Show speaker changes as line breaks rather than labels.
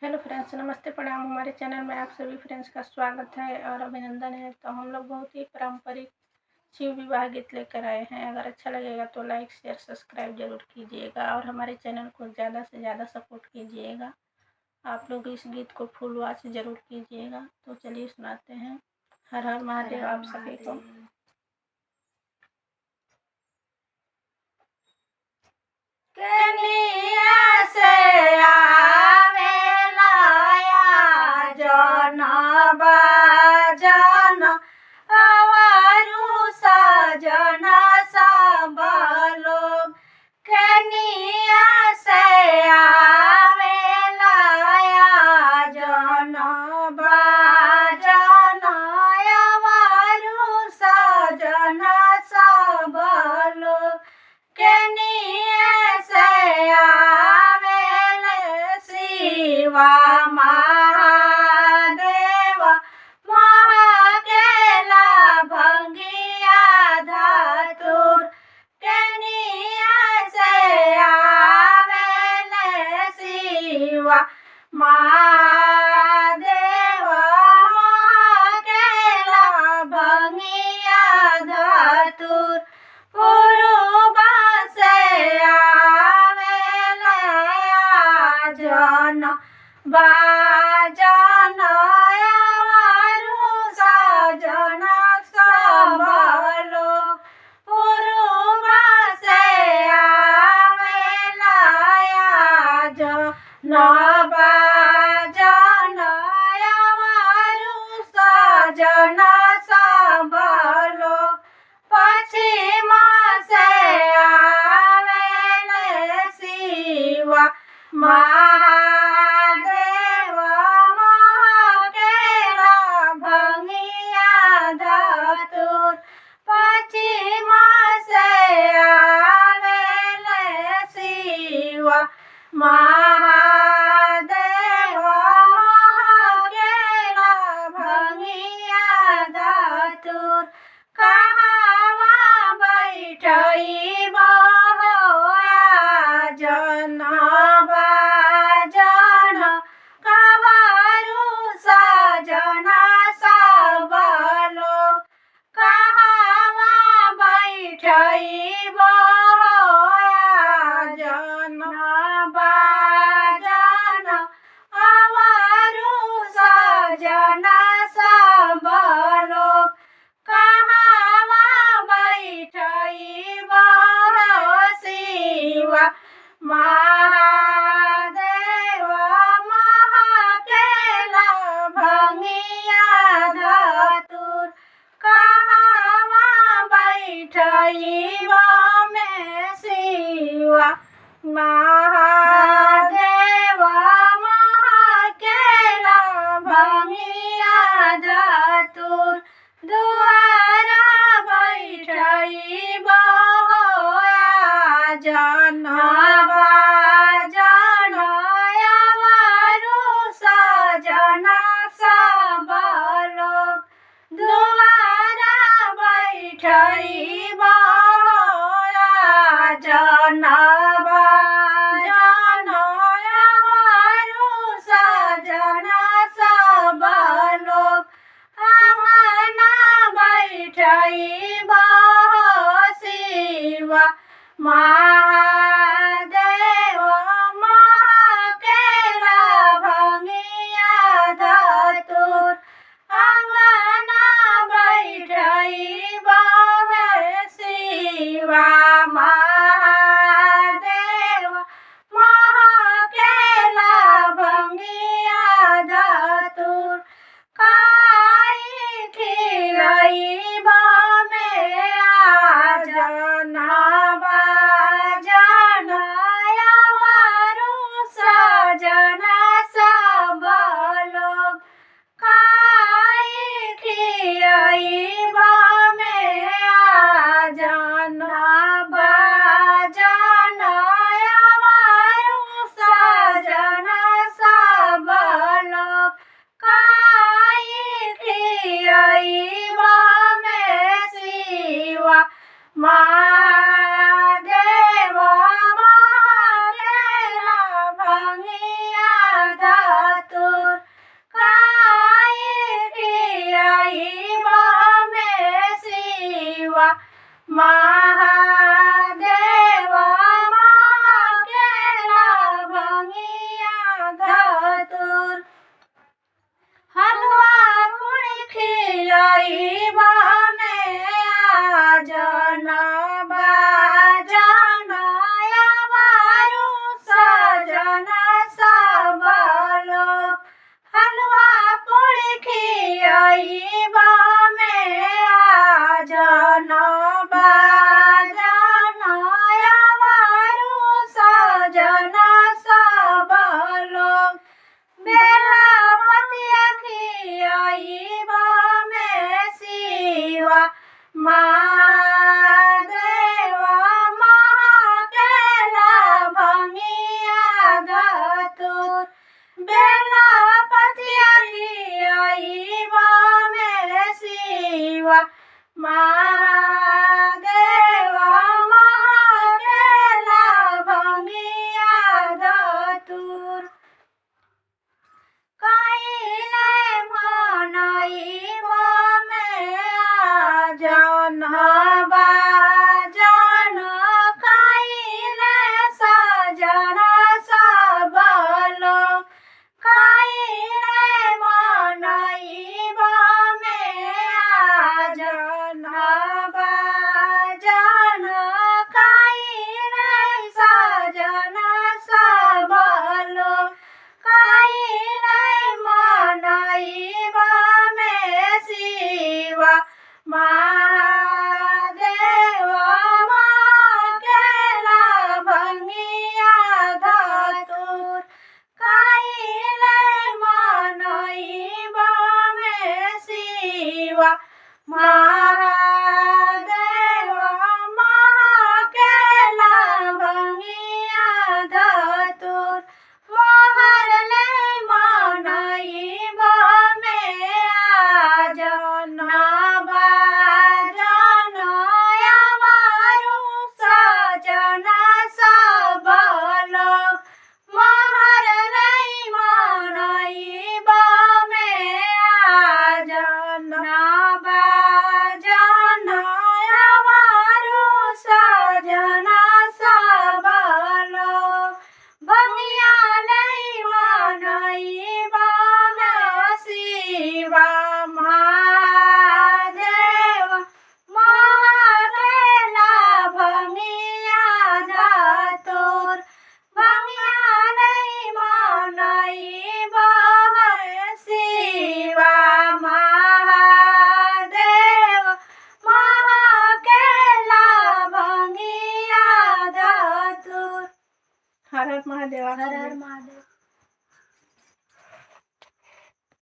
Hello friends, नमस्ते प्रणाम। हमारे चैनल में आप सभी फ्रेंड्स का स्वागत है और अभिनंदन है। तो हम लोग बहुत ही पारंपरिक शिव विवाह गीत लेकर आए हैं। अगर अच्छा लगेगा तो लाइक शेयर सब्सक्राइब जरूर कीजिएगा और हमारे चैनल को ज़्यादा से ज़्यादा सपोर्ट कीजिएगा। आप लोग इस गीत को फुल वॉच जरूर कीजिएगा। तो चलिए सुनाते हैं। हर हर महादेव आप सभी को।
कनिया से आवेला जन बाजन अवारू सजन सब लोग। कनिया से आवेला जन बाजन अवारू सजन सब लोग। कनिया से आवेले शिवा महादेव महकेला भंगिया धतुर। कनिया से आवेले शिवा महादेव महकेला भंगिया धतुर। पुरुबा से आवेले जन बाजन अवारू सजन सब लोग। पुरुबा से आवेला जन बाजन अवारू सजन सब लोग। पश्चिम से आवेले शिवा महादेव महकेला भंगिया धतुर। पश्चिम से आवेले शिवा महादेव महकेला भंगिया धतुर। कहवा बैठइबो जन बाजन अवारू सजन सब लोग। कहवा बैठइबो जन बाजन अवारू सजन सब लोग। कहवा बैठइबो शिवा महादेव महकेला भंगिया धतुर। कहवा बैठइबो में शिवा महादेव महकेला भंगिया धतुर। दुआरा बैठइबो जन बाजन अवारू सजन सब लोग। दुआरा बैठइबो जन बाजन अवारू सजन सब लोग। अंगना बैठइबो शिवा महादेव महकेला भंगिया धतुर। अंगना बैठइबो शिवा महादेव महकेला भंगिया धतुर। काई खिलइबो में जन धतूर बेला पतिया खियाइब में शिवा महादेव महकेला भंगिया धतूर कइले मनइब में आजन बाजन कइले सजन सब लोग कइले मनइब में आजन बाजन कइले सजन सब लोग कइले मनइब में शिवा महादेव महकेला भंगिया धतूर कइले मनइब में शिवा महादेव महकेला भंगिया धतूर मोहरले मनइब में आजन बाजन अमरु सजन सब लोग मोहरले मनइब में आजन बाजन अमरु सजन सब लोग भंगिया नहीं मनइब में शिवा महादेव महकेला भंगिया धतूर भंगिया नहीं मनइब में शिवा महादेव महकेला भंगिया धतूर।
हर हर महादेव।
हर हर महादेव।